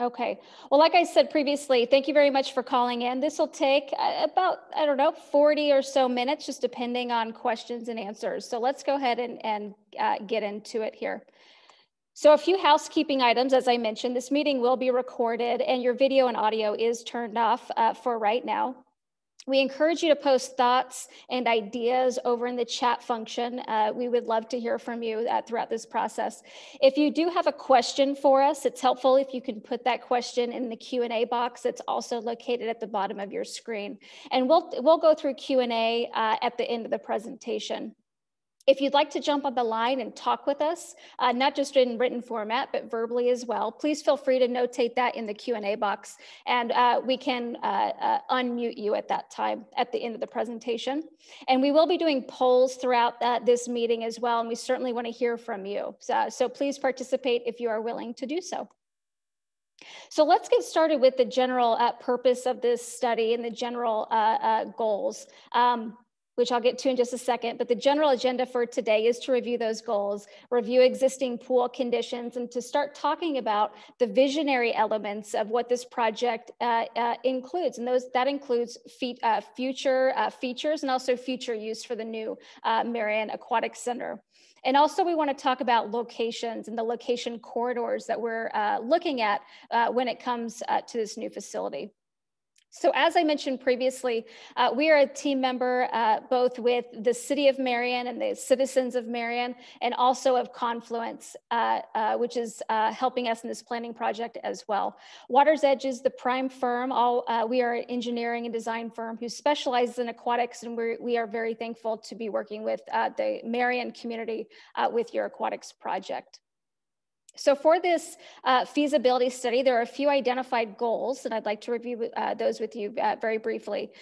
Okay. Well, like I said previously, thank you very much for calling in. This will take about, I don't know, 40 or so minutes, just depending on questions and answers. So let's go ahead and get into it here. So a few housekeeping items, as I mentioned, this meeting will be recorded and your video and audio is turned off for right now. We encourage you to post thoughts and ideas over in the chat function. We would love to hear from you throughout this process. If you do have a question for us, it's helpful if you can put that question in the Q&A box that's also located at the bottom of your screen. And we'll go through Q&A at the end of the presentation. If you'd like to jump on the line and talk with us, not just in written format, but verbally as well, please feel free to notate that in the Q&A box, and we can unmute you at that time at the end of the presentation. And we will be doing polls throughout this meeting as well, and we certainly want to hear from you. So please participate if you are willing to do so. So let's get started with the general purpose of this study and the general goals. Which I'll get to in just a second, but the general agenda for today is to review those goals, review existing pool conditions, and to start talking about the visionary elements of what this project includes. And that includes future features and also future use for the new Marion Aquatic Center. And also we want to talk about locations and the location corridors that we're looking at when it comes to this new facility. So as I mentioned previously, we are a team member both with the City of Marion and the citizens of Marion, and also of Confluence, which is helping us in this planning project as well. Waters Edge is the prime firm. We are an engineering and design firm who specializes in aquatics, and we are very thankful to be working with the Marion community with your aquatics project. So for this feasibility study, there are a few identified goals, and I'd like to review those with you very briefly.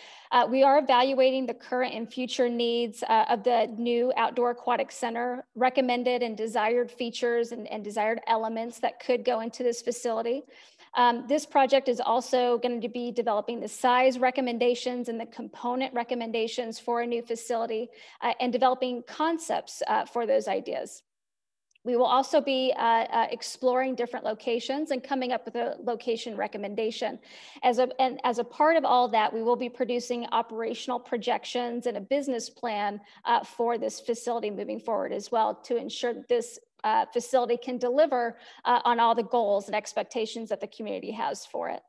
We are evaluating the current and future needs of the new outdoor aquatic center, recommended and desired features and desired elements that could go into this facility. This project is also going to be developing the size recommendations and the component recommendations for a new facility and developing concepts for those ideas. We will also be exploring different locations and coming up with a location recommendation. As a part of all that, we will be producing operational projections and a business plan for this facility moving forward as well, to ensure that this facility can deliver on all the goals and expectations that the community has for it.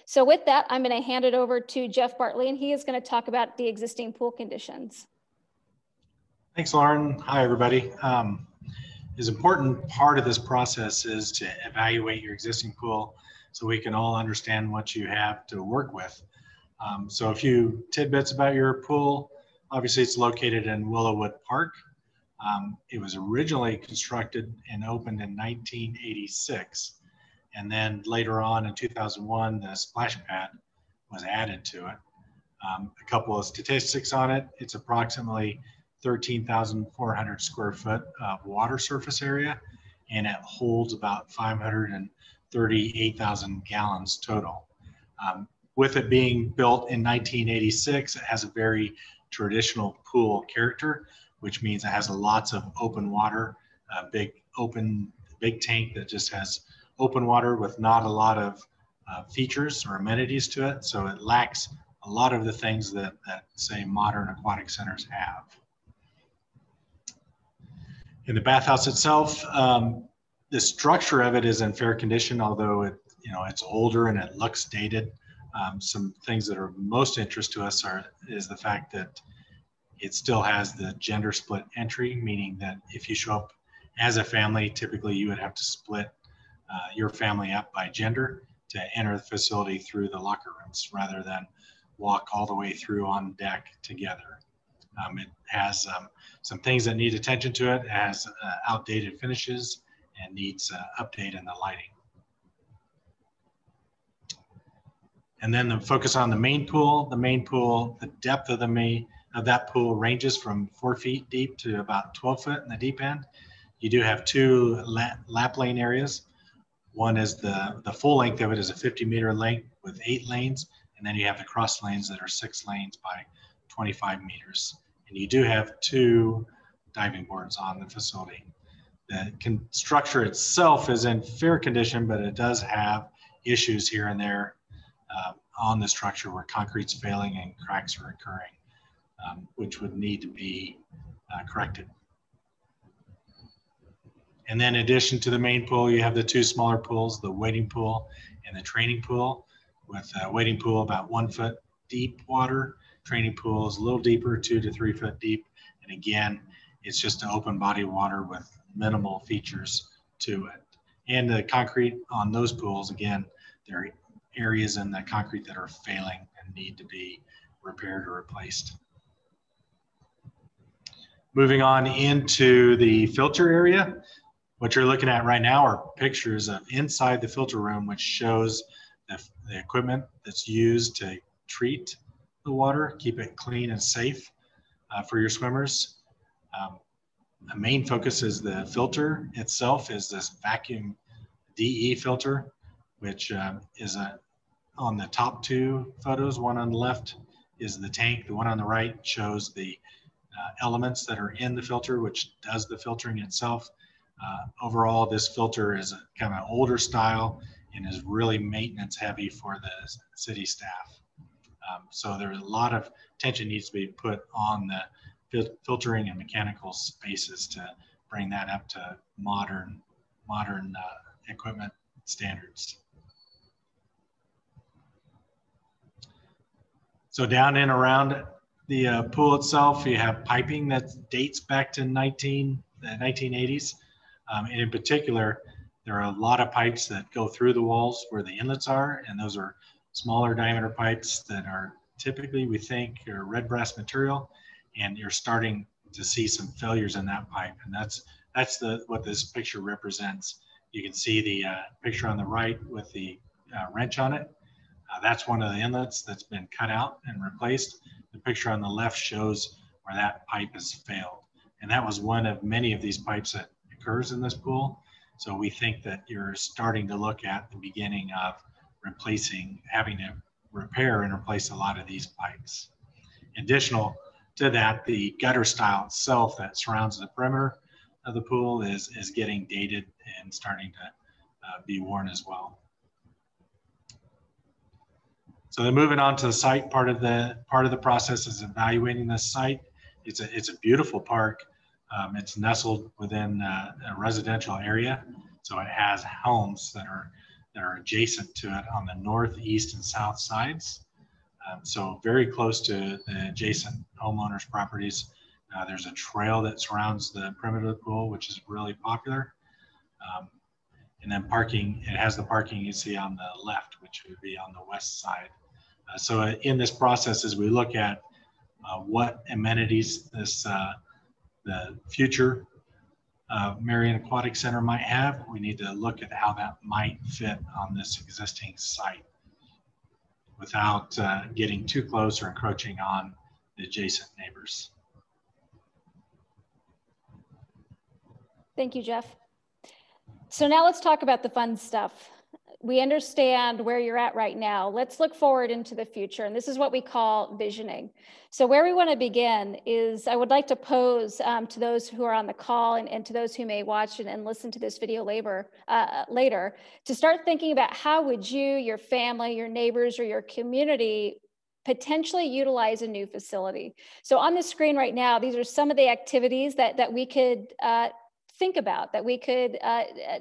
So with that, I'm going to hand it over to Jeff Bartley, and he is going to talk about the existing pool conditions. Thanks, Lauren. Hi, everybody. Is important part of this process is to evaluate your existing pool so we can all understand what you have to work with. So a few tidbits about your pool. Obviously, it's located in Willowwood Park. It was originally constructed and opened in 1986. And then later on in 2001, the splash pad was added to it. A couple of statistics on it. It's approximately 13,400 square foot of water surface area, and it holds about 538,000 gallons total. With it being built in 1986, it has a very traditional pool character, which means it has lots of open water, big tank that just has open water with not a lot of features or amenities to it. So it lacks a lot of the things that say modern aquatic centers have. In the bathhouse itself, the structure of it is in fair condition, although it's older and it looks dated. Some things that are most interest to us is the fact that it still has the gender split entry, meaning that if you show up as a family, typically you would have to split your family up by gender to enter the facility through the locker rooms rather than walk all the way through on deck together. It has some things that need attention to it. It has outdated finishes and needs update in the lighting. And then the focus on the main pool. The main pool, the depth of that pool ranges from 4 feet deep to about 12 foot in the deep end. You do have two lap lane areas. One is the full length of it is a 50-meter length with 8 lanes, and then you have the cross lanes that are 6 lanes by 25 meters. And you do have 2 diving boards on the facility. The structure itself is in fair condition, but it does have issues here and there on the structure where concrete's failing and cracks are occurring, which would need to be corrected. And then in addition to the main pool, you have the two smaller pools, the wading pool and the training pool, with a wading pool about 1 foot deep water. Training pool is a little deeper, 2 to 3 foot deep. And again, it's just an open body of water with minimal features to it. And the concrete on those pools, again, there are areas in the concrete that are failing and need to be repaired or replaced. Moving on into the filter area, what you're looking at right now are pictures of inside the filter room, which shows the equipment that's used to treat the water, keep it clean and safe for your swimmers. The main focus is the filter itself is this vacuum DE filter, which is on the top two photos. One on the left is the tank. The one on the right shows the elements that are in the filter, which does the filtering itself. Overall, this filter is a kind of older style and is really maintenance heavy for the city staff. So there's a lot of attention needs to be put on the filtering and mechanical spaces to bring that up to modern equipment standards. So down and around the pool itself, you have piping that dates back to the 1980s. And in particular, there are a lot of pipes that go through the walls where the inlets are, and those are smaller diameter pipes that are typically, we think, are red brass material, and you're starting to see some failures in that pipe, and that's what this picture represents. You can see the picture on the right with the wrench on it. That's one of the inlets that's been cut out and replaced. The picture on the left shows where that pipe has failed, and that was one of many of these pipes that occurs in this pool. So we think that you're starting to look at the beginning of having to repair and replace a lot of these pipes. Additional to that, the gutter style itself that surrounds the perimeter of the pool is getting dated and starting to be worn as well. So then moving on to the site, part of the process is evaluating this site. It's a beautiful park. It's nestled within a residential area, so it has homes that are adjacent to it on the north, east, and south sides. So very close to the adjacent homeowners' properties. There's a trail that surrounds the perimeter of the pool, which is really popular. And then parking, it has the parking you see on the left, which would be on the west side. So in this process, as we look at what amenities the future Marion Aquatic Center might have, we need to look at how that might fit on this existing site without getting too close or encroaching on the adjacent neighbors. Thank you, Jeff. So now let's talk about the fun stuff. We understand where you're at right now. Let's look forward into the future. And this is what we call visioning. So where we want to begin is I would like to pose to those who are on the call and to those who may watch and listen to this video later to start thinking about how would you, your family, your neighbors, or your community potentially utilize a new facility. So on the screen right now, these are some of the activities that we could think about, that we could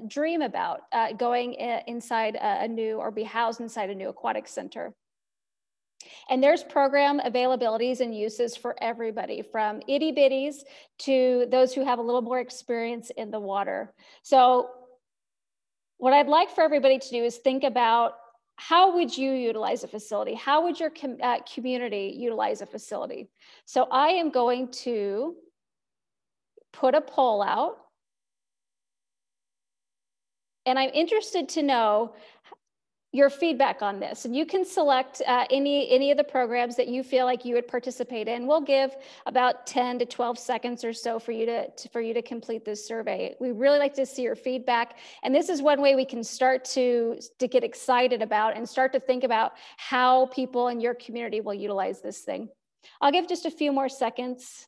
dream about going inside a new or be housed inside a new aquatic center. And there's program availabilities and uses for everybody, from itty bitties to those who have a little more experience in the water. So what I'd like for everybody to do is think about, how would you utilize a facility? How would your community utilize a facility? So I am going to put a poll out. And I'm interested to know your feedback on this. And you can select any of the programs that you feel like you would participate in. We'll give about 10 to 12 seconds or so for you to complete this survey. We really like to see your feedback. And this is one way we can start to get excited about and start to think about how people in your community will utilize this thing. I'll give just a few more seconds.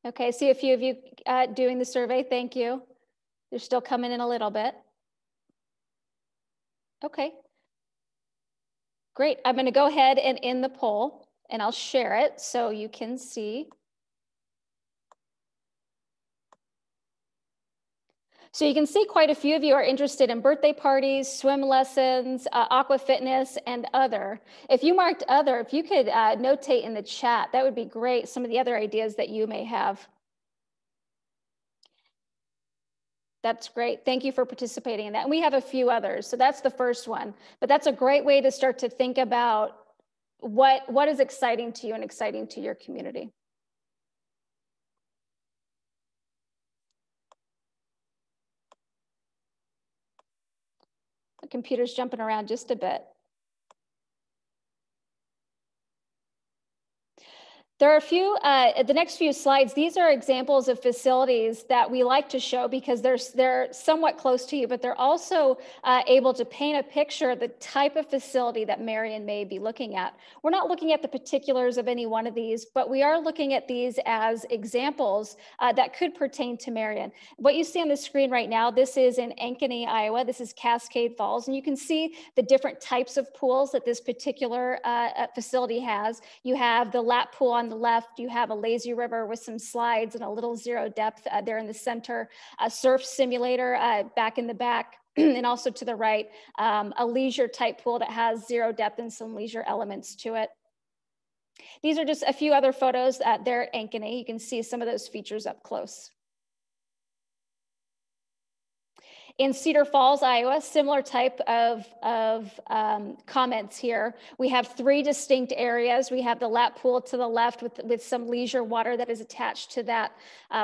Okay, see a few of you doing the survey. Thank you. They're still coming in a little bit. Okay. Great. I'm going to go ahead and end the poll, and I'll share it so you can see. So you can see quite a few of you are interested in birthday parties, swim lessons, aqua fitness, and other. If you marked other, if you could notate in the chat, that would be great, some of the other ideas that you may have. That's great. Thank you for participating in that. And we have a few others. So that's the first one. But that's a great way to start to think about what is exciting to you and exciting to your community. The computer's jumping around just a bit. There are a few, the next few slides, these are examples of facilities that we like to show because they're somewhat close to you, but they're also able to paint a picture of the type of facility that Marion may be looking at. We're not looking at the particulars of any one of these, but we are looking at these as examples that could pertain to Marion. What you see on the screen right now, this is in Ankeny, Iowa. This is Cascade Falls, and you can see the different types of pools that this particular facility has. You have the lap pool on the left, you have a lazy river with some slides and a little zero depth there in the center, a surf simulator back in the back, and also to the right, a leisure type pool that has zero depth and some leisure elements to it. These are just a few other photos there at Ankeny. You can see some of those features up close. In Cedar Falls, Iowa, similar type of comments here. We have 3 distinct areas. We have the lap pool to the left with some leisure water that is attached to that.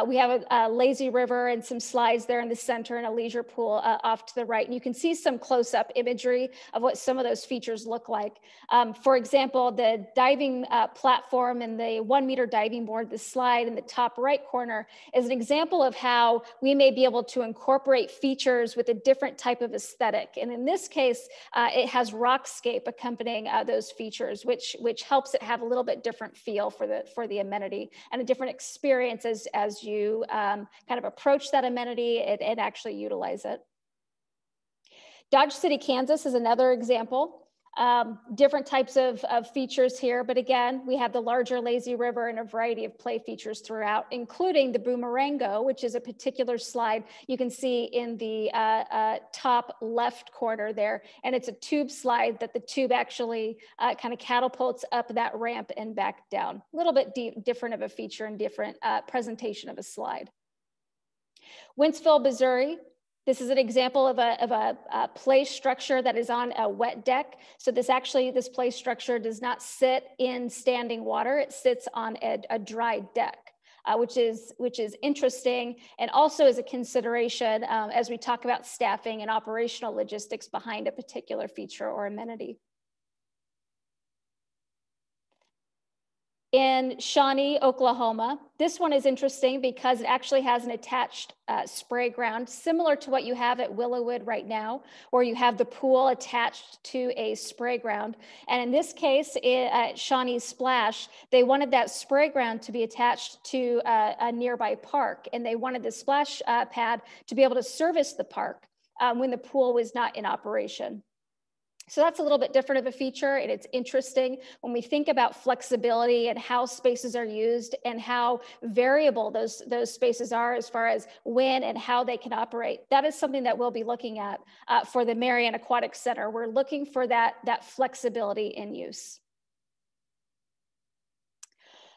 We have a lazy river and some slides there in the center and a leisure pool off to the right. And you can see some close-up imagery of what some of those features look like. For example, the diving platform and the 1-meter diving board, the slide in the top right corner is an example of how we may be able to incorporate features with a different type of aesthetic. And in this case, it has rockscape accompanying those features, which helps it have a little bit different feel for the amenity and a different experience as you kind of approach that amenity and actually utilize it. Dodge City, Kansas is another example. Different types of features here, but again, we have the larger lazy river and a variety of play features throughout, including the Boomerango, which is a particular slide you can see in the top left corner there. And it's a tube slide that the tube actually kind of catapults up that ramp and back down. A little bit different of a feature and different presentation of a slide. Wentzville, Missouri. This is an example of a play structure that is on a wet deck. So this play structure does not sit in standing water. It sits on a dry deck, which is interesting, and also is a consideration as we talk about staffing and operational logistics behind a particular feature or amenity. In Shawnee, Oklahoma, this one is interesting because it actually has an attached spray ground, similar to what you have at Willowwood right now, where you have the pool attached to a spray ground. And in this case, at Shawnee Splash, they wanted that spray ground to be attached to a nearby park, and they wanted the splash pad to be able to service the park when the pool was not in operation. So that's a little bit different of a feature, and it's interesting when we think about flexibility and how spaces are used and how variable those spaces are as far as when and how they can operate. That is something that we'll be looking at for the Marion Aquatic Center. We're looking for that flexibility in use.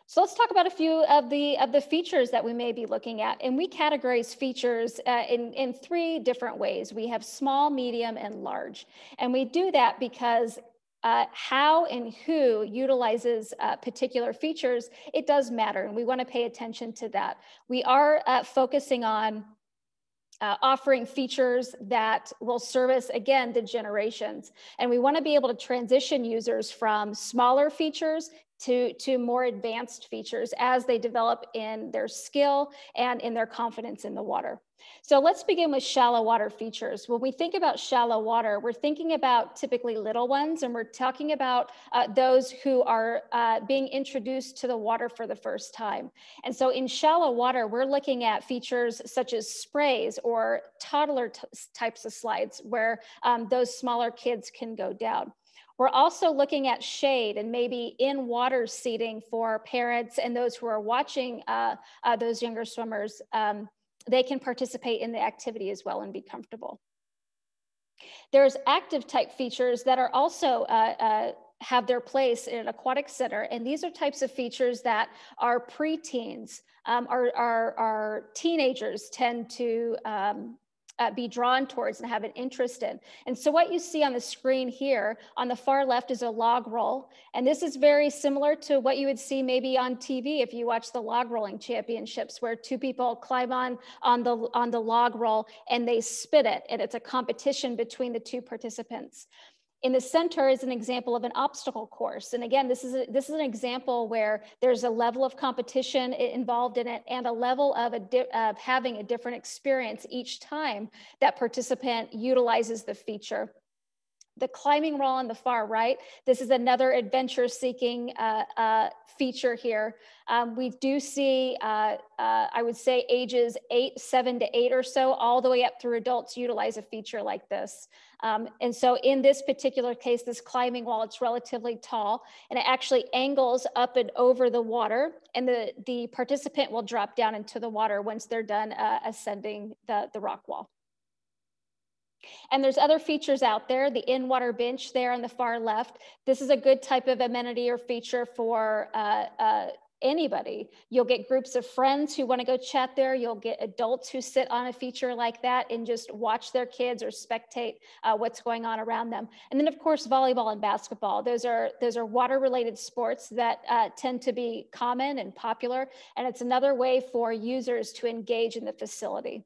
So let's talk about a few of the features that we may be looking at. And we categorize features in 3 different ways. We have small, medium, and large. And we do that because how and who utilizes particular features, it does matter. And we want to pay attention to that. We are focusing on offering features that will service, again, the generations. And we want to be able to transition users from smaller features to more advanced features as they develop in their skill and in their confidence in the water. So let's begin with shallow water features. When we think about shallow water, we're thinking about typically little ones, and we're talking about those who are being introduced to the water for the first time. And so in shallow water, we're looking at features such as sprays or toddler types of slides where those smaller kids can go down. We're also looking at shade and maybe in water seating for parents and those who are watching those younger swimmers. They can participate in the activity as well and be comfortable. There's active type features that are also have their place in an aquatic center. And these are types of features that our preteens, our teenagers tend to be drawn towards and have an interest in. And so what you see on the screen here on the far left is a log roll. And this is very similar to what you would see maybe on TV if you watch the log rolling championships, where two people climb on the log roll and they spit it. And it's a competition between the two participants. In the center is an example of an obstacle course. And again, this is an example where there's a level of competition involved in it and a level of having a different experience each time that participant utilizes the feature. The climbing wall on the far right, this is another adventure-seeking feature here. We do see, I would say, ages 7 to 8 or so, all the way up through adults utilize a feature like this. And so in this particular case, this climbing wall, it's relatively tall, and it actually angles up and over the water, and the participant will drop down into the water once they're done ascending the rock wall. And there's other features out there, the in-water bench there on the far left. This is a good type of amenity or feature for anybody. You'll get groups of friends who want to go chat there. You'll get adults who sit on a feature like that and just watch their kids or spectate what's going on around them. And then of course, volleyball and basketball. Those are water-related sports that tend to be common and popular. And it's another way for users to engage in the facility.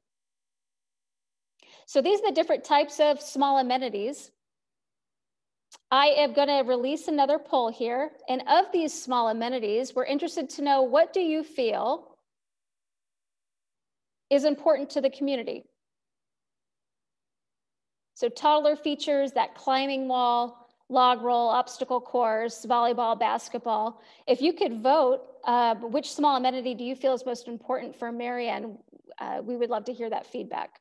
So these are the different types of small amenities. I am going to release another poll here. And of these small amenities, we're interested to know, what do you feel is important to the community? So toddler features, that climbing wall, log roll, obstacle course, volleyball, basketball. If you could vote, which small amenity do you feel is most important for Marion? We would love to hear that feedback.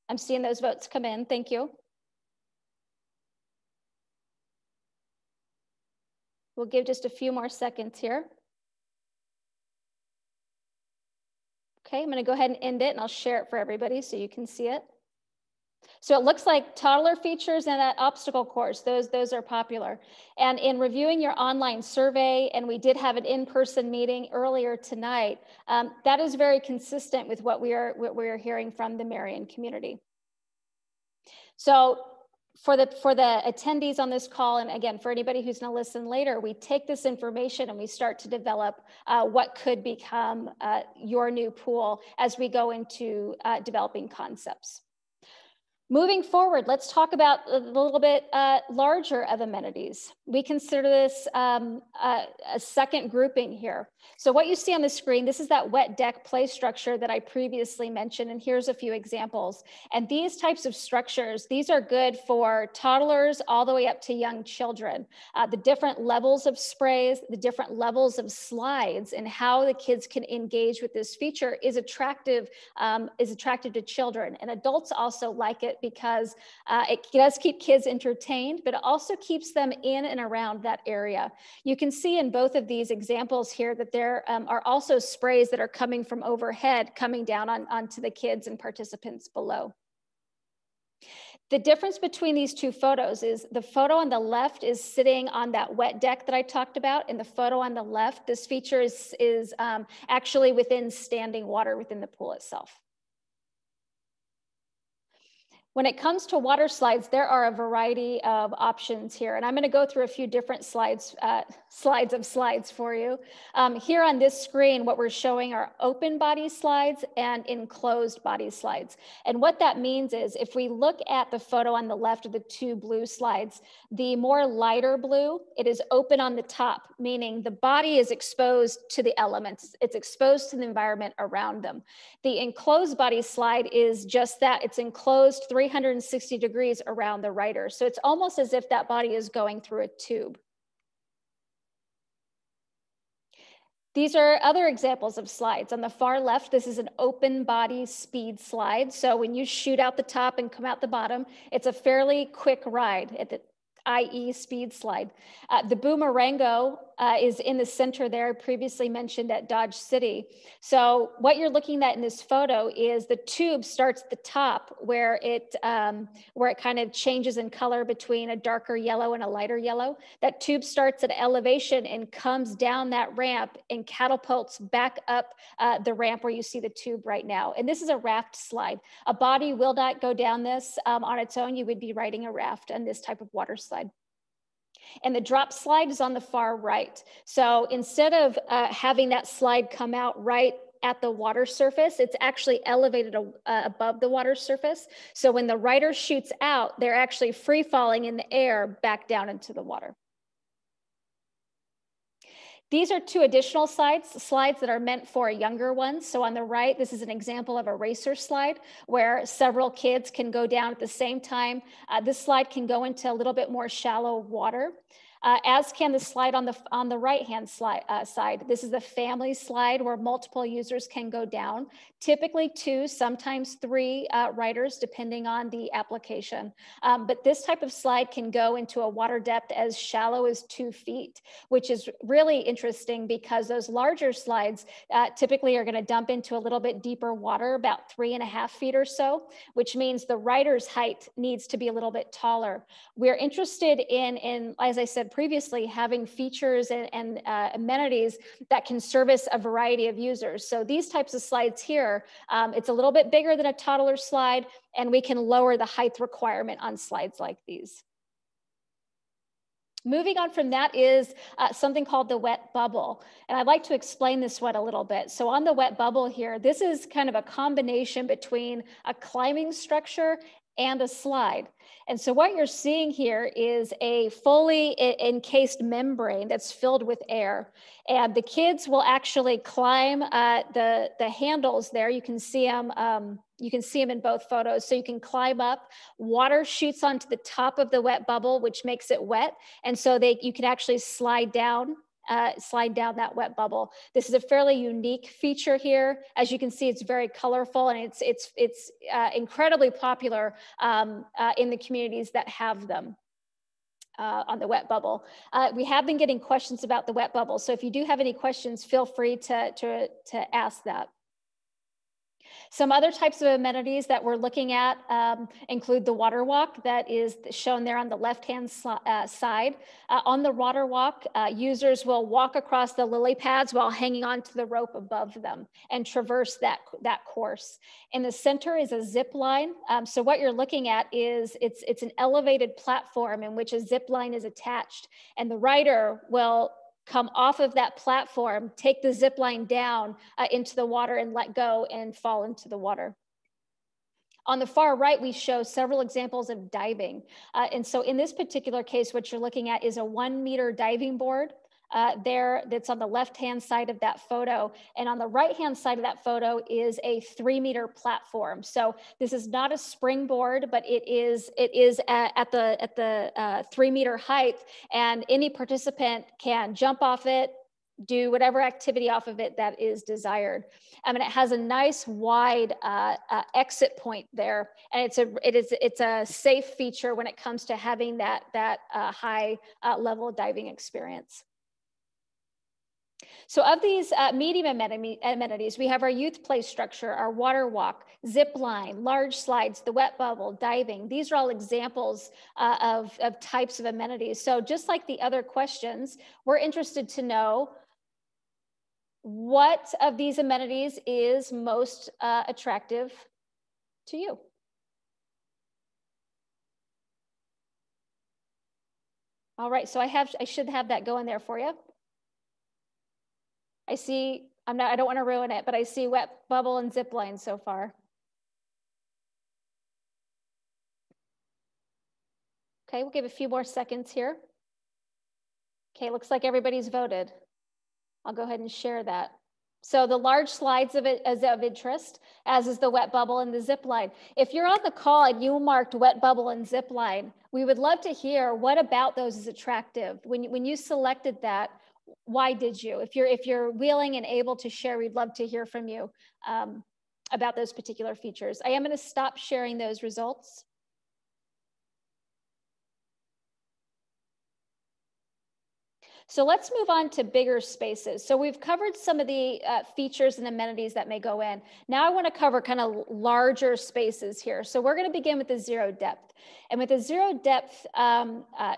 I'm seeing those votes come in. Thank you. We'll give just a few more seconds here. Okay, I'm going to go ahead and end it, and I'll share it for everybody so you can see it. So it looks like toddler features and that obstacle course, those are popular. And in reviewing your online survey, and we did have an in-person meeting earlier tonight, that is very consistent with what we are hearing from the Marion community. So for the attendees on this call, and again, for anybody who's going to listen later, we take this information and we start to develop what could become your new pool as we go into developing concepts. Moving forward, let's talk about a little bit larger of amenities. We consider this a second grouping here. So what you see on the screen, this is that wet deck play structure that I previously mentioned, and here's a few examples. And these types of structures, these are good for toddlers all the way up to young children. The different levels of sprays, the different levels of slides, and how the kids can engage with this feature is attractive to children. And adults also like it because it does keep kids entertained, but it also keeps them in and around that area. You can see in both of these examples here that there are also sprays that are coming from overhead, coming down onto the kids and participants below. The difference between these two photos is the photo on the left is sitting on that wet deck that I talked about, and the photo on the left, this feature is actually within standing water within the pool itself. When it comes to water slides, there are a variety of options here, and I'm going to go through a few different slides for you. Here on this screen, what we're showing are open body slides and enclosed body slides. And what that means is if we look at the photo on the left of the two blue slides, the more lighter blue, it is open on the top, meaning the body is exposed to the elements. It's exposed to the environment around them. The enclosed body slide is just that. It's enclosed 360 degrees around the rider. So it's almost as if that body is going through a tube. These are other examples of slides. On the far left, this is an open body speed slide. So when you shoot out the top and come out the bottom, it's a fairly quick ride, i.e. speed slide. The Boomerango is in the center there, previously mentioned at Dodge City. So what you're looking at in this photo is the tube starts at the top where it kind of changes in color between a darker yellow and a lighter yellow. That tube starts at elevation and comes down that ramp and catapults back up the ramp where you see the tube right now. And this is a raft slide. A body will not go down this on its own. You would be riding a raft on this type of water slide. And the drop slide is on the far right. So instead of having that slide come out right at the water surface, it's actually elevated above the water surface. So when the rider shoots out, they're actually free falling in the air back down into the water. These are two additional slides that are meant for younger ones. So on the right, this is an example of a racer slide where several kids can go down at the same time. This slide can go into a little bit more shallow water. As can the slide on the right-hand side. This is the family slide where multiple users can go down, typically 2, sometimes 3 riders, depending on the application. But this type of slide can go into a water depth as shallow as 2 feet, which is really interesting because those larger slides typically are going to dump into a little bit deeper water, about 3.5 feet or so, which means the rider's height needs to be a little bit taller. We're interested in as I said previously, having features and amenities that can service a variety of users. So these types of slides here, it's a little bit bigger than a toddler slide, and we can lower the height requirement on slides like these. Moving on from that is something called the wet bubble. And I'd like to explain this one a little bit. So on the wet bubble here, this is kind of a combination between a climbing structure and a slide. And so what you're seeing here is a fully encased membrane that's filled with air. And the kids will actually climb the handles there. You can see them in both photos. So you can climb up. Water shoots onto the top of the wet bubble, which makes it wet. And so you can actually slide down that wet bubble. This is a fairly unique feature here. As you can see, it's very colorful and it's incredibly popular in the communities that have them on the wet bubble. We have been getting questions about the wet bubble. So if you do have any questions, feel free to ask that. Some other types of amenities that we're looking at include the water walk that is shown there on the left-hand side. On the water walk, users will walk across the lily pads while hanging onto the rope above them and traverse that course. In the center is a zip line. So what you're looking at is it's an elevated platform in which a zip line is attached, and the rider will come off of that platform, take the zip line down into the water and let go and fall into the water. On the far right, we show several examples of diving. And so in this particular case, what you're looking at is a 1-meter diving board that's on the left-hand side of that photo. And on the right-hand side of that photo is a 3-meter platform. So this is not a springboard, but it is at the 3-meter height, and any participant can jump off it, do whatever activity off of it that is desired. And it has a nice wide exit point there. And it's a safe feature when it comes to having that high level diving experience. So of these medium amenities, we have our youth play structure, our water walk, zip line, large slides, the wet bubble, diving. These are all examples of types of amenities. So just like the other questions, we're interested to know what of these amenities is most attractive to you. All right, so I should have that going there for you. I see, I don't want to ruin it, but I see wet bubble and zip line so far. Okay, we'll give a few more seconds here. Okay, looks like everybody's voted. I'll go ahead and share that. So the large slides of it is of interest, as is the wet bubble and the zip line. If you're on the call and you marked wet bubble and zip line, we would love to hear what about those is attractive. When you selected that, why did you? If you're willing and able to share, we'd love to hear from you about those particular features. I am going to stop sharing those results. So let's move on to bigger spaces. So we've covered some of the features and amenities that may go in. Now I want to cover kind of larger spaces here. So we're going to begin with the zero depth. And with the zero depth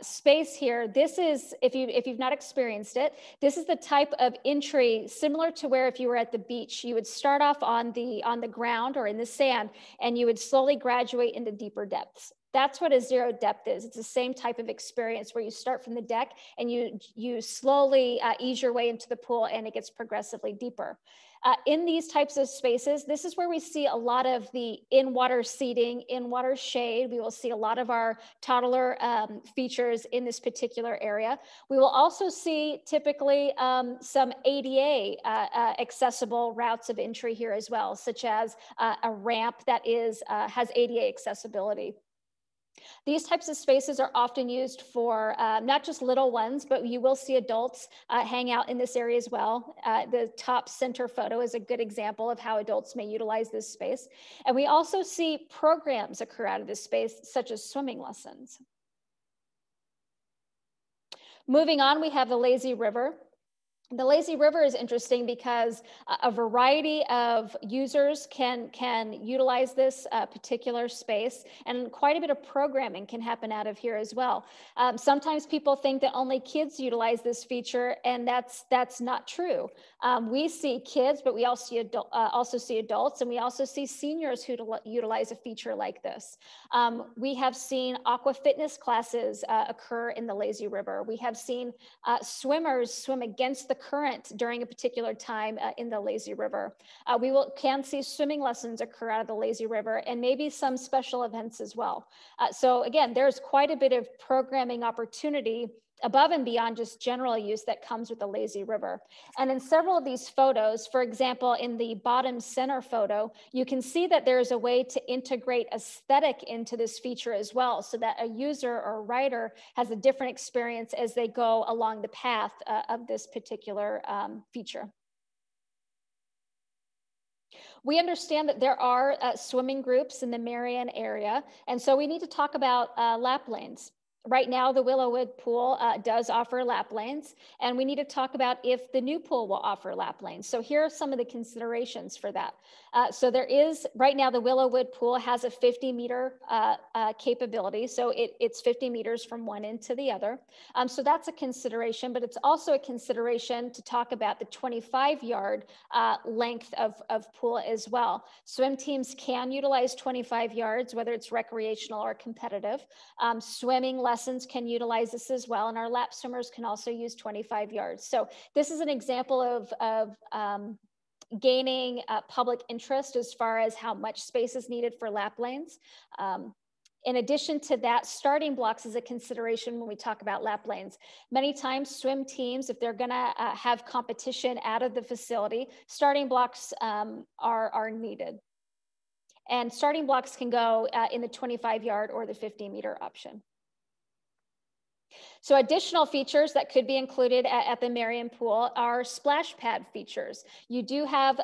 space here, this is, if you've not experienced it, this is the type of entry similar to where if you were at the beach, you would start off on the ground or in the sand, and you would slowly graduate into deeper depths. That's what a zero depth is. It's the same type of experience where you start from the deck and you slowly ease your way into the pool, and it gets progressively deeper. In these types of spaces, this is where we see a lot of the in-water seating, in-water shade. We will see a lot of our toddler features in this particular area. We will also see typically some ADA accessible routes of entry here as well, such as a ramp that has ADA accessibility. These types of spaces are often used for not just little ones, but you will see adults hang out in this area as well. The top center photo is a good example of how adults may utilize this space. And we also see programs occur out of this space, such as swimming lessons. Moving on, we have the lazy river. The lazy river is interesting because a variety of users can utilize this particular space, and quite a bit of programming can happen out of here as well. Sometimes people think that only kids utilize this feature, and that's not true. We see kids, but we also see adults, and we also see seniors who utilize a feature like this. We have seen aqua fitness classes occur in the lazy river. We have seen swimmers swim against the current during a particular time in the lazy river. We can see swimming lessons occur out of the lazy river, and maybe some special events as well. So again, there's quite a bit of programming opportunity above and beyond just general use that comes with the lazy river. And in several of these photos, for example, in the bottom center photo, you can see that there's a way to integrate aesthetic into this feature as well, so that a user or rider has a different experience as they go along the path of this particular feature. We understand that there are swimming groups in the Marion area, and so we need to talk about lap lanes. Right now, the Willowwood pool does offer lap lanes, and we need to talk about if the new pool will offer lap lanes. So here are some of the considerations for that. So there is, right now, the Willowwood pool has a 50-meter capability. So it's 50 meters from one end to the other. So that's a consideration, but it's also a consideration to talk about the 25-yard length of pool as well. Swim teams can utilize 25 yards, whether it's recreational or competitive. Swimming lessons can utilize this as well, and our lap swimmers can also use 25 yards. So this is an example of gaining public interest as far as how much space is needed for lap lanes. In addition to that, starting blocks is a consideration when we talk about lap lanes. Many times swim teams, if they're gonna have competition out of the facility, starting blocks are needed. And starting blocks can go in the 25-yard or the 50-meter option. So additional features that could be included at the Marion pool are splash pad features. You do have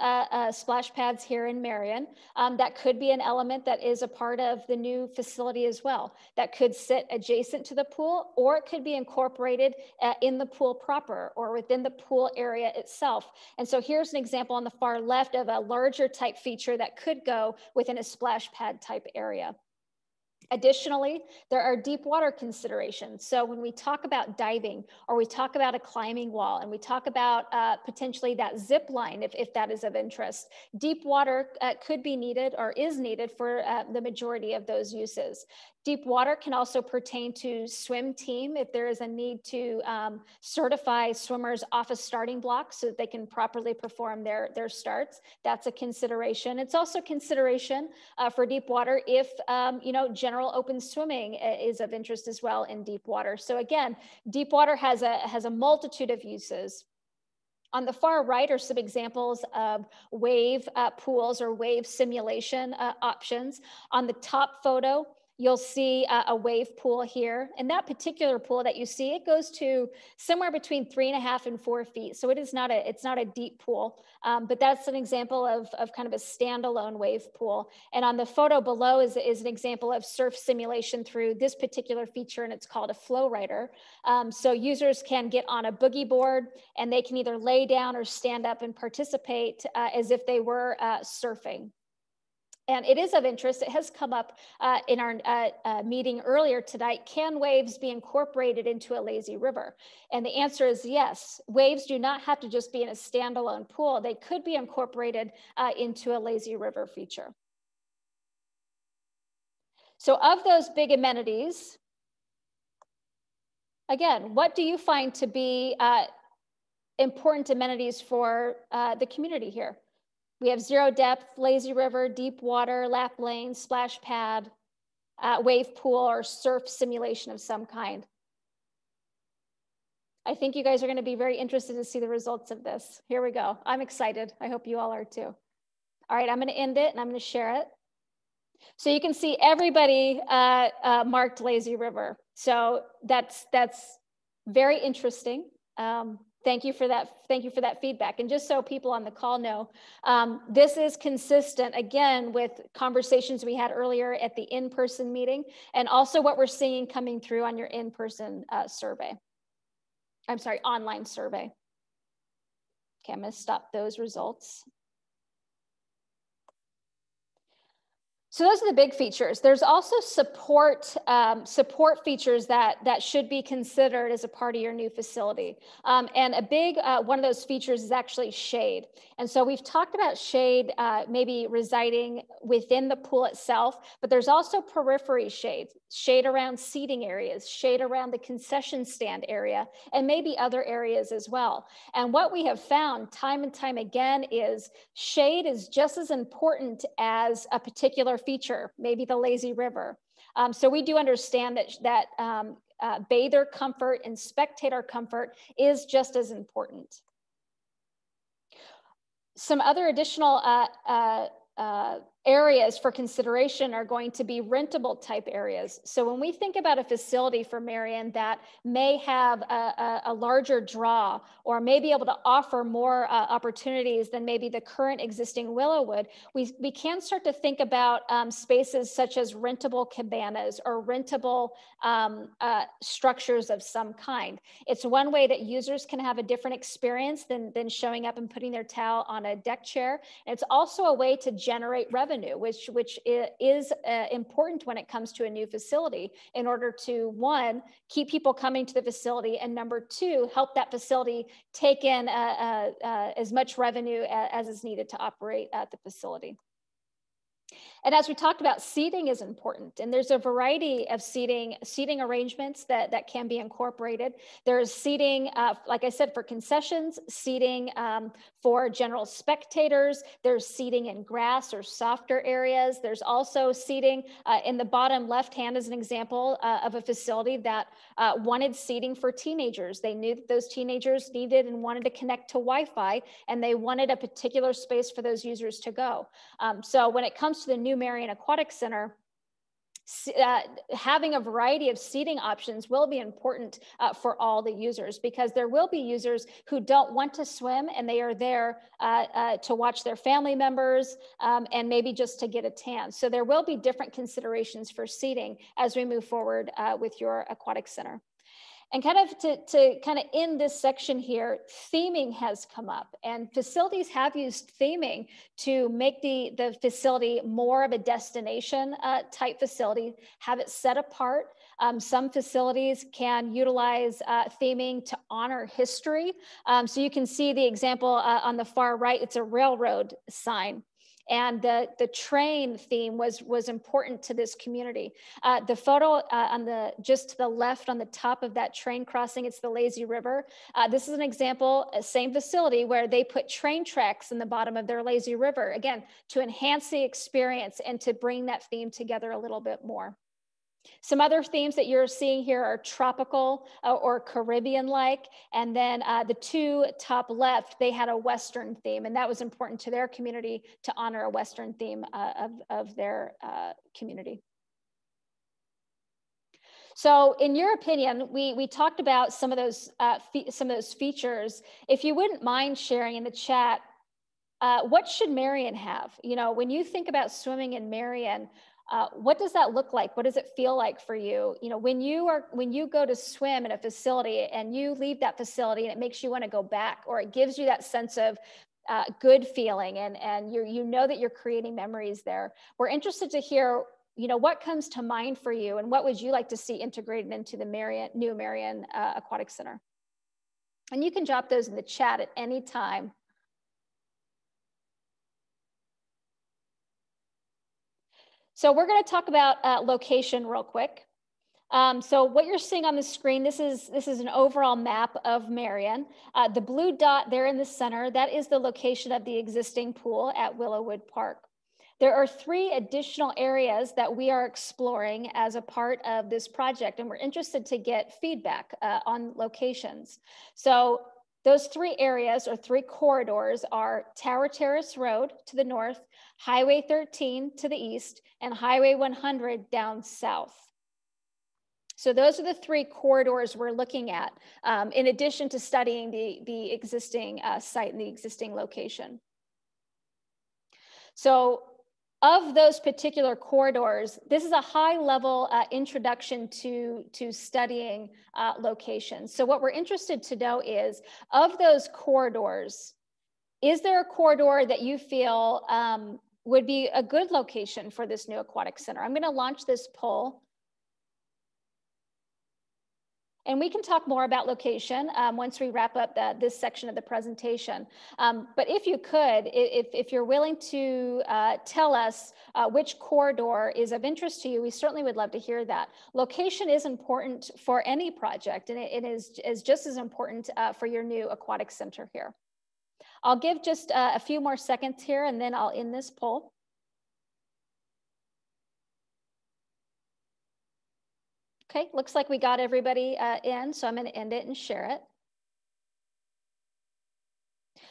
splash pads here in Marion. That could be an element that is a part of the new facility as well. That could sit adjacent to the pool, or it could be incorporated in the pool proper or within the pool area itself. And so here's an example on the far left of a larger type feature that could go within a splash pad type area. Additionally, there are deep water considerations. So when we talk about diving, or we talk about a climbing wall, and we talk about potentially that zip line, if that is of interest, deep water could be needed or is needed for the majority of those uses. Deep water can also pertain to swim team if there is a need to certify swimmers off a starting block so that they can properly perform their starts. That's a consideration. It's also consideration for deep water if general open swimming is of interest as well in deep water. So again, deep water has a multitude of uses. On the far right are some examples of wave pools or wave simulation options. On the top photo, you'll see a wave pool here. And that particular pool that you see, it goes to somewhere between 3.5 and 4 feet. So it's not a deep pool, but that's an example of kind of a standalone wave pool. And on the photo below is an example of surf simulation through this particular feature, and it's called a flow rider. So users can get on a boogie board and they can either lay down or stand up and participate as if they were surfing. And it is of interest, it has come up in our meeting earlier tonight, can waves be incorporated into a lazy river? And the answer is yes. Waves do not have to just be in a standalone pool. They could be incorporated into a lazy river feature. So of those big amenities, again, what do you find to be important amenities for the community here? We have zero depth, lazy river, deep water, lap lane, splash pad, wave pool, or surf simulation of some kind. I think you guys are going to be very interested to see the results of this. Here we go. I'm excited. I hope you all are too. All right, I'm going to end it and I'm going to share it. So you can see everybody marked lazy river. So that's very interesting. Thank you for that. Thank you for that feedback. And just so people on the call know, this is consistent, again, with conversations we had earlier at the in-person meeting, and also what we're seeing coming through on your in-person survey. I'm sorry, online survey. Okay, I'm going to stop those results. So those are the big features. There's also support features that should be considered as a part of your new facility. And a big one of those features is actually shade. And so we've talked about shade maybe residing within the pool itself, but there's also periphery shade, shade around seating areas, shade around the concession stand area, and maybe other areas as well. And what we have found time and time again is shade is just as important as a particular feature, maybe the lazy river. So we do understand that bather comfort and spectator comfort is just as important. Some other additional areas for consideration are going to be rentable type areas. So when we think about a facility for Marion that may have a larger draw or may be able to offer more opportunities than maybe the current existing Willow would, we can start to think about spaces such as rentable cabanas or rentable structures of some kind. It's one way that users can have a different experience than showing up and putting their towel on a deck chair. And it's also a way to generate revenue, which is important when it comes to a new facility in order to, one, keep people coming to the facility, and number two, help that facility take in as much revenue as is needed to operate at the facility. And as we talked about, seating is important, and there's a variety of seating arrangements that can be incorporated. There's seating, like I said, for concessions, seating for general spectators. There's seating in grass or softer areas. There's also seating in the bottom left hand as an example of a facility that wanted seating for teenagers. They knew that those teenagers needed and wanted to connect to Wi-Fi, and they wanted a particular space for those users to go. So when it comes to the new Marion Aquatic Center, having a variety of seating options will be important for all the users, because there will be users who don't want to swim and they are there to watch their family members and maybe just to get a tan. So there will be different considerations for seating as we move forward with your aquatic center. And kind of to kind of end this section here, theming has come up, and facilities have used theming to make the facility more of a destination type facility, have it set apart. Some facilities can utilize theming to honor history. So you can see the example on the far right, it's a railroad sign. And the train theme was important to this community. The photo on the just to the left on the top of that train crossing, it's the lazy river. This is an example, same facility where they put train tracks in the bottom of their lazy river, again, to enhance the experience and to bring that theme together a little bit more. Some other themes that you're seeing here are tropical or Caribbean-like, and then the two top left, they had a Western theme, and that was important to their community to honor a Western theme of their community. So in your opinion, we talked about some of those features. If you wouldn't mind sharing in the chat, what should Marion have? You know, when you think about swimming in Marion, what does that look like? What does it feel like for you? You know, when you go to swim in a facility and you leave that facility and it makes you want to go back, or it gives you that sense of good feeling, and you know that you're creating memories there. We're interested to hear, you know, what comes to mind for you, and what would you like to see integrated into the new Marion Aquatic Center? And you can drop those in the chat at any time. So we're going to talk about location real quick. So what you're seeing on the screen, this is an overall map of Marion. The blue dot there in the center, that is the location of the existing pool at Willowwood Park. There are 3 additional areas that we are exploring as a part of this project, and we're interested to get feedback on locations. So those 3 areas, or 3 corridors, are Tower Terrace Road to the north, Highway 13 to the east, and Highway 100 down south. So those are the 3 corridors we're looking at, in addition to studying the existing site and the existing location. So of those particular corridors, this is a high-level introduction to studying locations. So what we're interested to know is, of those corridors, is there a corridor that you feel would be a good location for this new aquatic center? I'm going to launch this poll. And we can talk more about location once we wrap up this section of the presentation. But if you could, if you're willing to tell us which corridor is of interest to you, we certainly would love to hear that. Location is important for any project, and it is just as important for your new aquatic center here. I'll give just a few more seconds here, and then I'll end this poll. Okay, looks like we got everybody in, so I'm going to end it and share it.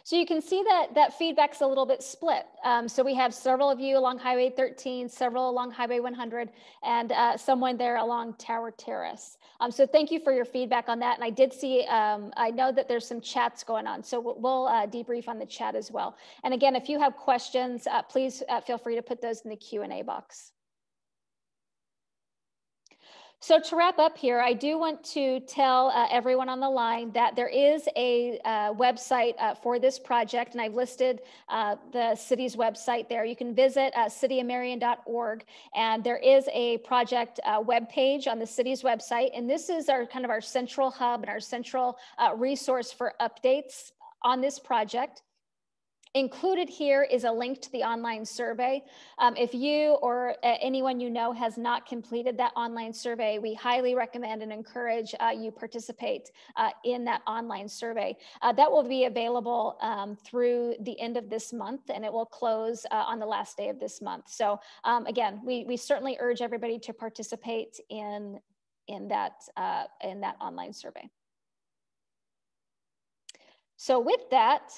So you can see that feedback's a little bit split. So we have several of you along Highway 13, several along Highway 100, and someone there along Tower Terrace. So thank you for your feedback on that. And I did see, I know that there's some chats going on, so we'll debrief on the chat as well. And again, if you have questions, please feel free to put those in the Q&A box. So to wrap up here, I do want to tell everyone on the line that there is a website for this project, and I've listed the city's website there. You can visit cityofmarion.org, and there is a project webpage on the city's website, and this is our kind of our central hub and our central resource for updates on this project. Included here is a link to the online survey. If you or anyone you know has not completed that online survey, we highly recommend and encourage you participate in that online survey. That will be available through the end of this month, and it will close on the last day of this month. So again, we certainly urge everybody to participate in that online survey. So with that,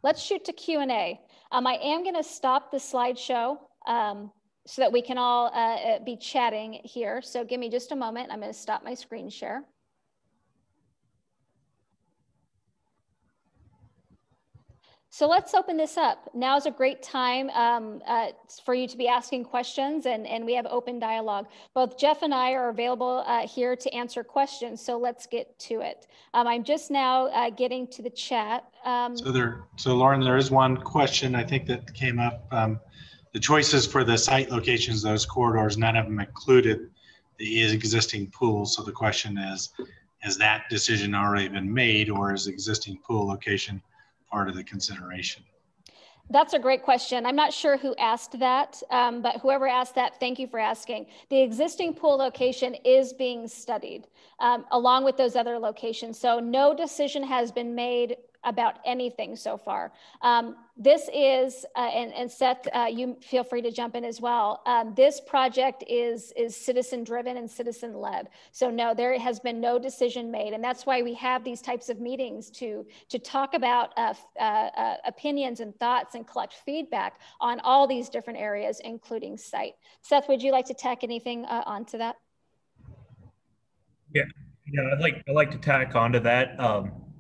let's shoot to Q&A. I am going to stop the slideshow so that we can all be chatting here. So give me just a moment. I'm going to stop my screen share. So let's open this up. Now is a great time for you to be asking questions, and we have open dialogue. Both Jeff and I are available here to answer questions, so let's get to it. I'm just now getting to the chat. So Lauren, there is one question I think that came up. The choices for the site locations, those corridors, none of them included the existing pool. So the question is, has that decision already been made, or is existing pool location part of the consideration? That's a great question. I'm not sure who asked that, but whoever asked that, thank you for asking. The existing pool location is being studied along with those other locations. So no decision has been made about anything so far. This is, and Seth, you feel free to jump in as well. This project is citizen driven and citizen led. So no, there has been no decision made. And that's why we have these types of meetings to talk about opinions and thoughts and collect feedback on all these different areas, including site. Seth, would you like to tack anything onto that? Yeah, I'd like to tack onto that.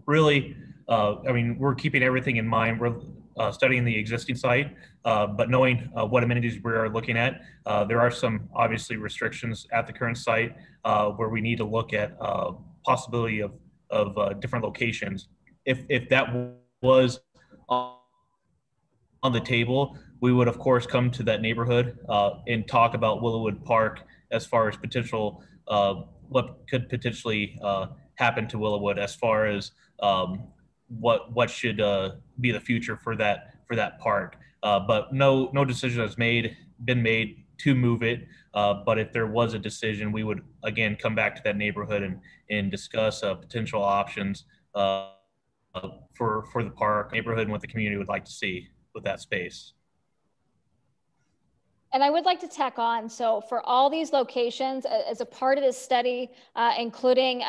Really, I mean, we're keeping everything in mind. We're studying the existing site, but knowing what amenities we are looking at, there are some obviously restrictions at the current site where we need to look at possibility of different locations. If that was on the table, we would of course come to that neighborhood and talk about Willowwood Park as far as potential what could potentially happen to Willowwood as far as what should be the future for that park. But no decision has been made to move it. But if there was a decision, we would again come back to that neighborhood and discuss potential options for the park neighborhood and what the community would like to see with that space. And I would like to tack on, so for all these locations, as a part of this study, including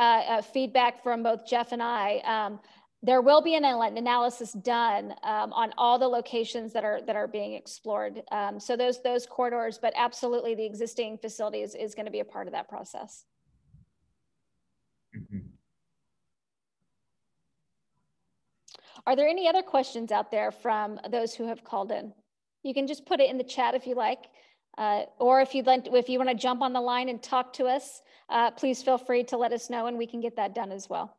feedback from both Jeff and I, there will be an analysis done on all the locations that are being explored. So those corridors, but absolutely the existing facility is going to be a part of that process. Mm-hmm. Are there any other questions out there from those who have called in? You can just put it in the chat if you like, or if you want to jump on the line and talk to us, please feel free to let us know and we can get that done as well.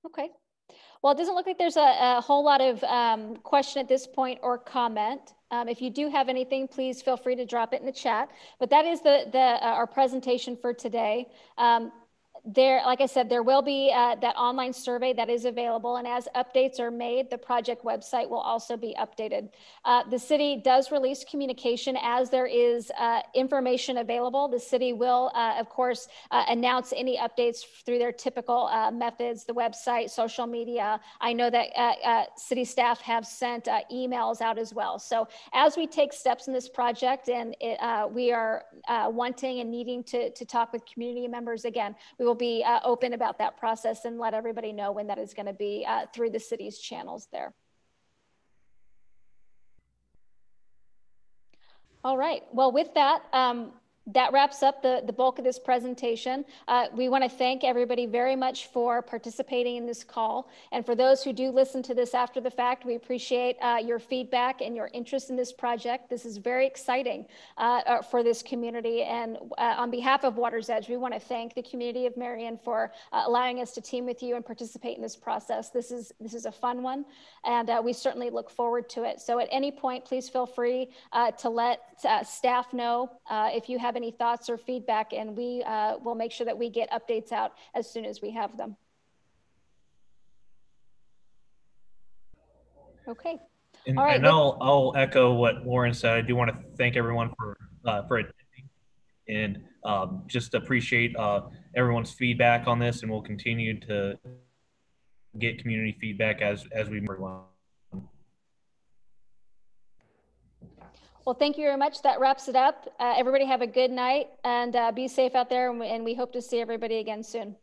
Okay. Well, it doesn't look like there's a whole lot of question at this point or comment. If you do have anything, please feel free to drop it in the chat. But that is our presentation for today. Like I said, there will be that online survey that is available, and as updates are made, the project website will also be updated. The city does release communication as there is information available. The city will, of course, announce any updates through their typical methods, the website, social media. I know that city staff have sent emails out as well. So as we take steps in this project and we are wanting and needing to talk with community members again, we will be open about that process and let everybody know when that is going to be through the city's channels there. All right. Well, with that, that wraps up the bulk of this presentation. We want to thank everybody very much for participating in this call. And for those who do listen to this after the fact, we appreciate your feedback and your interest in this project. This is very exciting for this community. And on behalf of Waters Edge, we want to thank the community of Marion for allowing us to team with you and participate in this process. This is a fun one, and we certainly look forward to it. So at any point, please feel free to let staff know if you have any thoughts or feedback, and we will make sure that we get updates out as soon as we have them. Okay. And, all right. I'll echo what Lauren said. I do want to thank everyone for attending, and just appreciate everyone's feedback on this, and we'll continue to get community feedback as we move along. Well, thank you very much. That wraps it up. Everybody have a good night and be safe out there, and we hope to see everybody again soon.